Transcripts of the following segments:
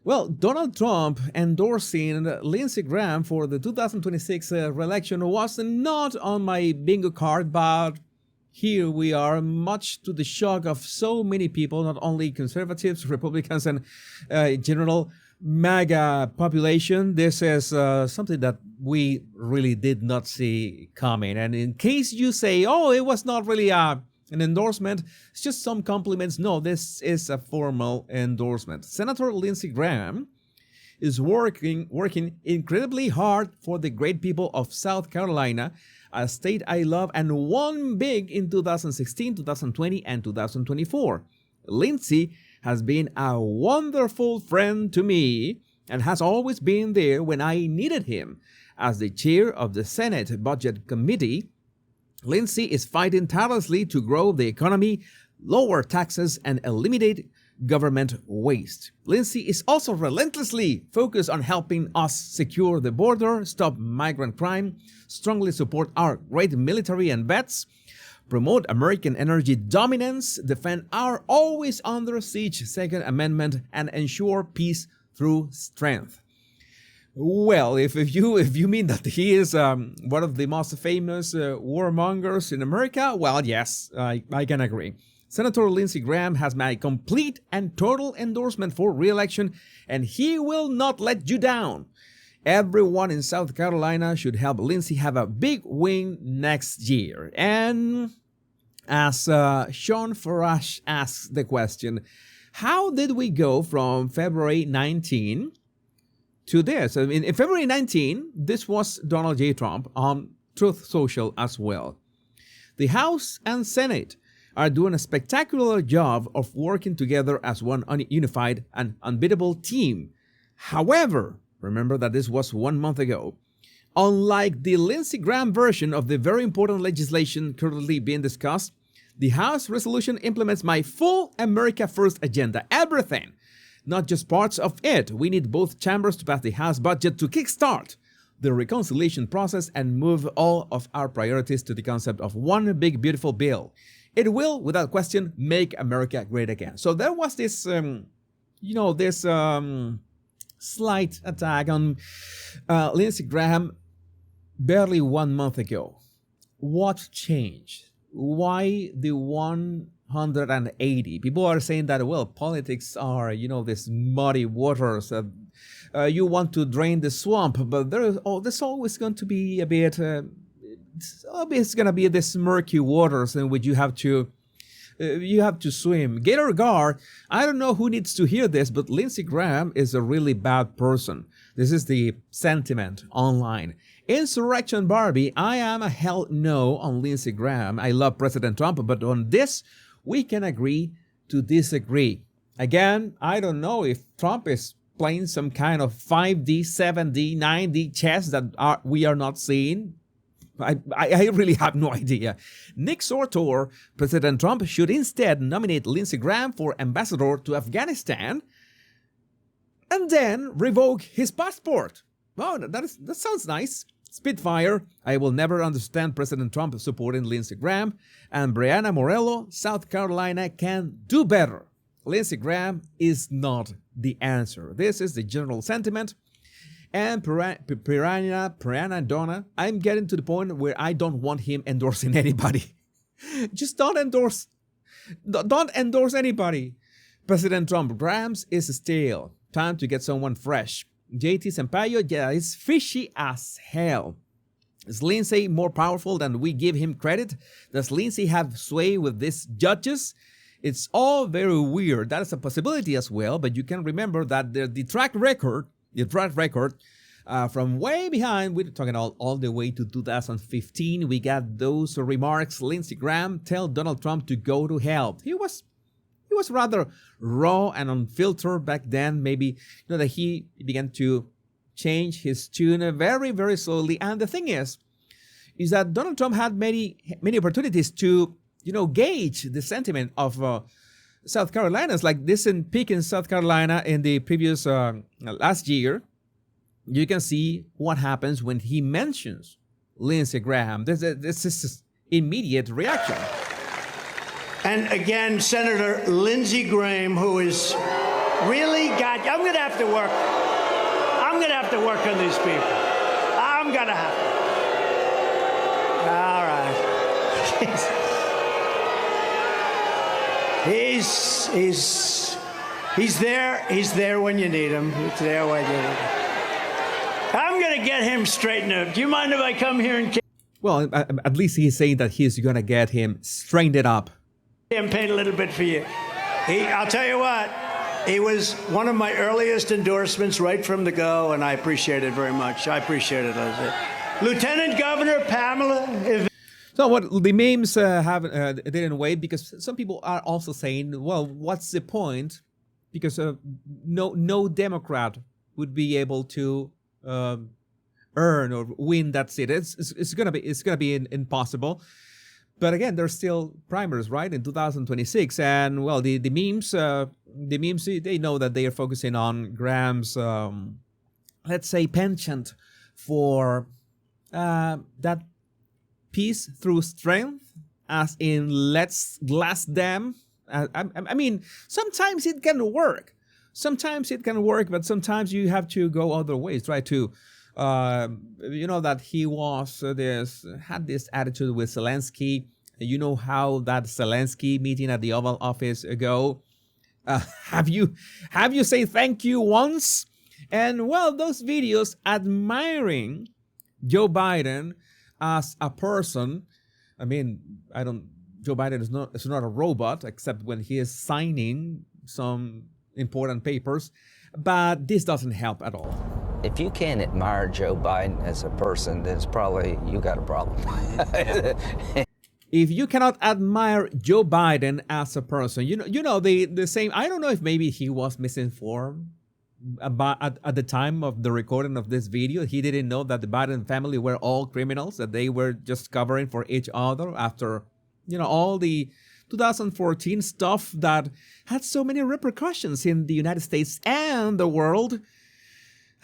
Well, Donald Trump endorsing Lindsey Graham for the 2026 re-election was not on my bingo card, but here we are, much to the shock of so many people, not only conservatives, Republicans, and general MAGA population. This is something that we really did not see coming. And in case you say, oh, it was not really an endorsement, it's just some compliments. No, this is a formal endorsement. Senator Lindsey Graham is working incredibly hard for the great people of South Carolina, a state I love and won big in 2016, 2020, and 2024. Lindsey has been a wonderful friend to me and has always been there when I needed him. As the chair of the Senate Budget Committee, Lindsey is fighting tirelessly to grow the economy, lower taxes, and eliminate government waste. Lindsey is also relentlessly focused on helping us secure the border, stop migrant crime, strongly support our great military and vets, promote American energy dominance, defend our always under siege Second Amendment, and ensure peace through strength. Well, if you mean that he is one of the most famous warmongers in America, well, yes, I can agree. Senator Lindsey Graham has my complete and total endorsement for re-election, and he will not let you down. Everyone in South Carolina should help Lindsey have a big win next year. And as Sean Farash asks the question, how did we go from February 19 to this? I mean, in February 19, this was Donald J. Trump on Truth Social as well. The House and Senate are doing a spectacular job of working together as one unified and unbeatable team. However, remember that this was 1 month ago. Unlike the Lindsey Graham version of the very important legislation currently being discussed, the House resolution implements my full America First agenda, everything, not just parts of it. We need both chambers to pass the House budget to kickstart the reconciliation process and move all of our priorities to the concept of one big, beautiful bill. It will, without question, make America great again. So there was this, slight attack on Lindsey Graham barely 1 month ago. What changed? Why the 180? People are saying that, well, politics are, this muddy waters. You want to drain the swamp, but there's always going to be a bit... it's going to be this murky waters in which you have to swim. Gator Gar, I don't know who needs to hear this, but Lindsey Graham is a really bad person. This is the sentiment online. Insurrection Barbie, I am a hell no on Lindsey Graham. I love President Trump, but on this, we can agree to disagree. Again, I don't know if Trump is playing some kind of 5D, 7D, 9D chess that we are not seeing. I really have no idea. Nick Sortor, President Trump should instead nominate Lindsey Graham for ambassador to Afghanistan and then revoke his passport. Oh, that sounds nice. Spitfire, I will never understand President Trump supporting Lindsey Graham. And Brianna Morello, South Carolina can do better. Lindsey Graham is not the answer. This is the general sentiment. And Piranha Donna, I'm getting to the point where I don't want him endorsing anybody. Just don't endorse anybody. President Trump, Grahams is stale. Time to get someone fresh. JT Sampaio, yeah, is fishy as hell. Is Lindsey more powerful than we give him credit? Does Lindsey have sway with these judges? It's all very weird. That is a possibility as well, but you can remember that the track record from way behind, we're talking all the way to 2015, we got those remarks. Lindsey Graham tell Donald Trump to go to hell. He was rather raw and unfiltered back then. Maybe that he began to change his tune very, very slowly. And the thing is that Donald Trump had many opportunities to gauge the sentiment of South Carolinians, like this in peak in South Carolina in the previous last year. You can see what happens when he mentions Lindsey Graham. This is immediate reaction. And again, Senator Lindsey Graham, who is Really? God, I'm going to have to work. I'm going to have to work on these people. I'm going to have to. All right. He's there. He's there when you need him. He's there when you need him. I'm going to get him straightened up. Do you mind if I come here and Well, at least he's saying that he's going to get him straightened up. campaign a little bit for you? I'll tell you what. He was one of my earliest endorsements right from the go, and I appreciate it very much. I appreciate it, Lindsey. Lieutenant Governor Pamela. So what the memes didn't wait, because some people are also saying, well, what's the point? Because no Democrat would be able to earn or win that seat. It's gonna be impossible. But again, there's still primaries, right, in 2026, and well, the memes they know that they are focusing on Graham's let's say penchant for that peace through strength, as in let's glass them. I mean, sometimes it can work. Sometimes it can work, but sometimes you have to go other ways. Try to, you know, that he was had this attitude with Zelensky. You know how that Zelensky meeting at the Oval Office ago. Have you say thank you once? And well, those videos admiring Joe Biden as a person. I mean, Joe Biden is not a robot, except when he is signing some important papers, but this doesn't help at all. If you can't admire Joe Biden as a person, then it's probably you got a problem. If you cannot admire Joe Biden as a person, you know the same. I don't know if maybe he was misinformed about at the time of the recording of this video. He didn't know that the Biden family were all criminals, that they were just covering for each other after, you know, all the 2014 stuff that had so many repercussions in the United States and the world.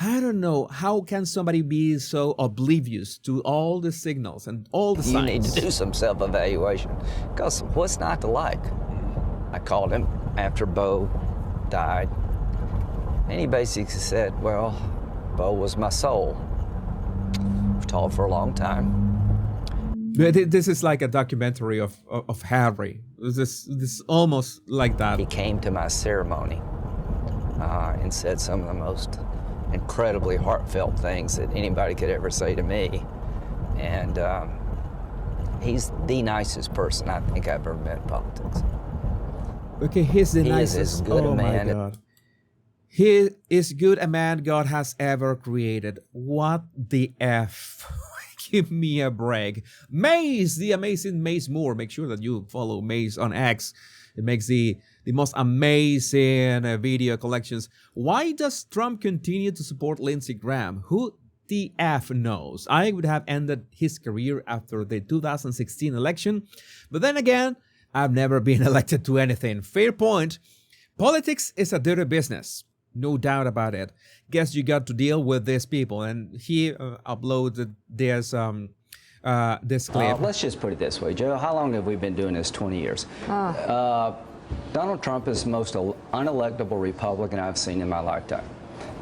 I don't know, how can somebody be so oblivious to all the signals and all the signs? You need to do some self-evaluation, because what's not to like? I called him after Bo died, and he basically said, well, Bo was my soul. We've talked for a long time. But this is like a documentary of Harry. This is almost like that. He came to my ceremony and said some of the most incredibly heartfelt things that anybody could ever say to me. And he's the nicest person I think I've ever met in politics. Okay, he's the nicest. He is as good a man. My God. He is good a man God has ever created. What the F? Give me a break. Maze, the amazing Maze Moore. Make sure that you follow Maze on X. It makes the most amazing video collections. Why does Trump continue to support Lindsey Graham? Who the F knows? I would have ended his career after the 2016 election. But then again, I've never been elected to anything. Fair point. Politics is a dirty business. No doubt about it. Guess you got to deal with these people. And he uploaded this clip. Let's just put it this way, Joe. How long have we been doing this? 20 years. Donald Trump is the most unelectable Republican I've seen in my lifetime.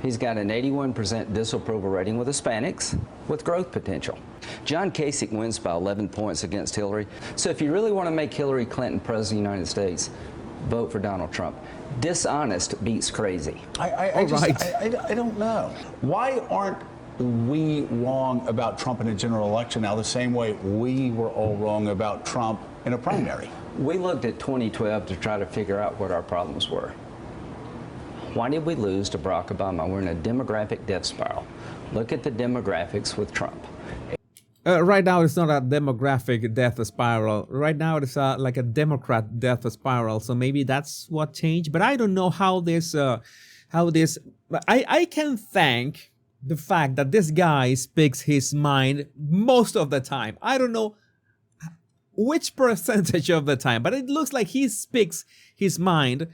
He's got an 81% disapproval rating with Hispanics with growth potential. John Kasich wins by 11 points against Hillary. So if you really want to make Hillary Clinton president of the United States, vote for Donald Trump. Dishonest beats crazy. I don't know. Why aren't we wrong about Trump in a general election now the same way we were all wrong about Trump in a primary? We looked at 2012 to try to figure out what our problems were. Why did we lose to Barack Obama? We're in a demographic death spiral. Look at the demographics with Trump. Right now, it's not a demographic death spiral. Right now, it's like a Democrat death spiral. So maybe that's what changed. But I don't know how this. I can thank the fact that this guy speaks his mind most of the time. I don't know which percentage of the time, but it looks like he speaks his mind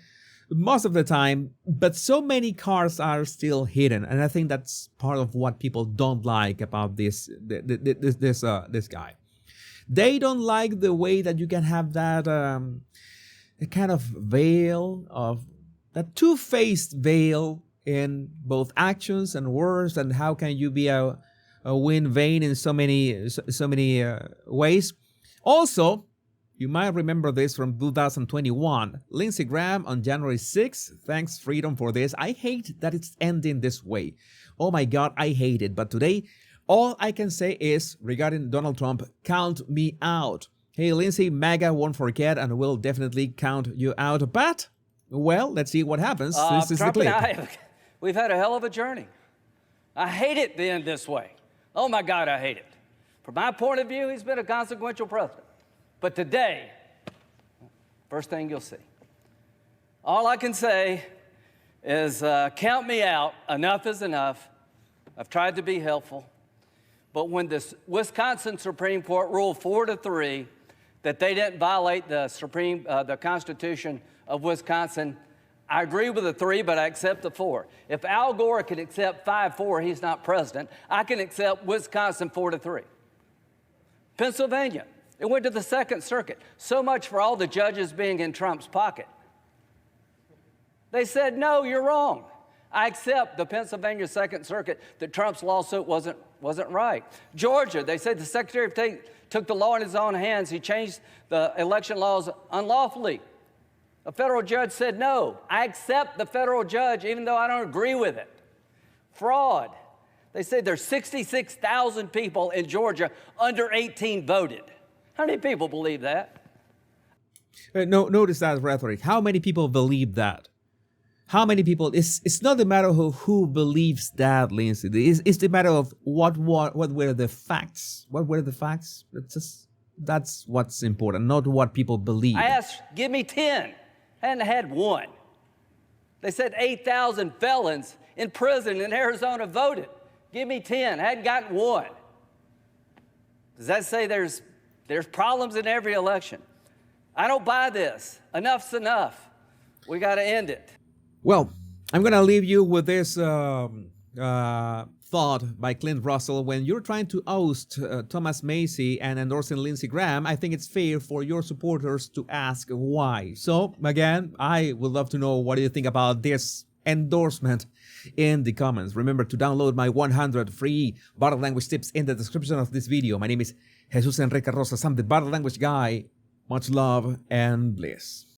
most of the time, but so many cards are still hidden, and I think that's part of what people don't like about this guy. They don't like the way that you can have that kind of veil of that two-faced veil in both actions and words, and how can you be a win vain in so many ways. Also, you might remember this from 2021. Lindsey Graham on January 6th. Thanks, freedom, for this. I hate that it's ending this way. Oh my God, I hate it. But today, all I can say is, regarding Donald Trump, count me out. Hey, Lindsey, MAGA won't forget and will definitely count you out. But, well, let's see what happens. This is Trump the clip. and we've had a hell of a journey. I hate it to end this way. Oh my God, I hate it. From my point of view, he's been a consequential president. But today, first thing you'll see. All I can say is count me out. Enough is enough. I've tried to be helpful. But when the Wisconsin Supreme Court ruled 4-3 that they didn't violate the Constitution of Wisconsin, I agree with the 3, but I accept the 4. If Al Gore can accept 5-4, he's not president. I can accept Wisconsin 4-3. Pennsylvania, it went to the Second Circuit. So much for all the judges being in Trump's pocket. They said, no, you're wrong. I accept the Pennsylvania Second Circuit that Trump's lawsuit wasn't right. Georgia, they said the Secretary of State took the law in his own hands. He changed the election laws unlawfully. A federal judge said, no, I accept the federal judge even though I don't agree with it. Fraud. They said there's 66,000 people in Georgia under 18 voted. How many people believe that? No, notice that rhetoric. How many people believe that? How many people? It's not the matter of who believes that, Lindsey. It's the matter of what were the facts. What were the facts? That's what's important, not what people believe. I asked, give me 10. Hadn't had one. They said 8,000 felons in prison in Arizona voted. Give me 10. Hadn't gotten one. Does that say there's problems in every election? I don't buy this. Enough's enough. We got to end it. Well, I'm going to leave you with this thought by Clint Russell. When you're trying to oust Thomas Macy and endorsing Lindsey Graham, I think it's fair for your supporters to ask why. So, again, I would love to know what do you think about this endorsement in the comments. Remember to download my 100 free body language tips in the description of this video. My name is Jesus Enrique Rosas. I'm the body language guy. Much love and bliss.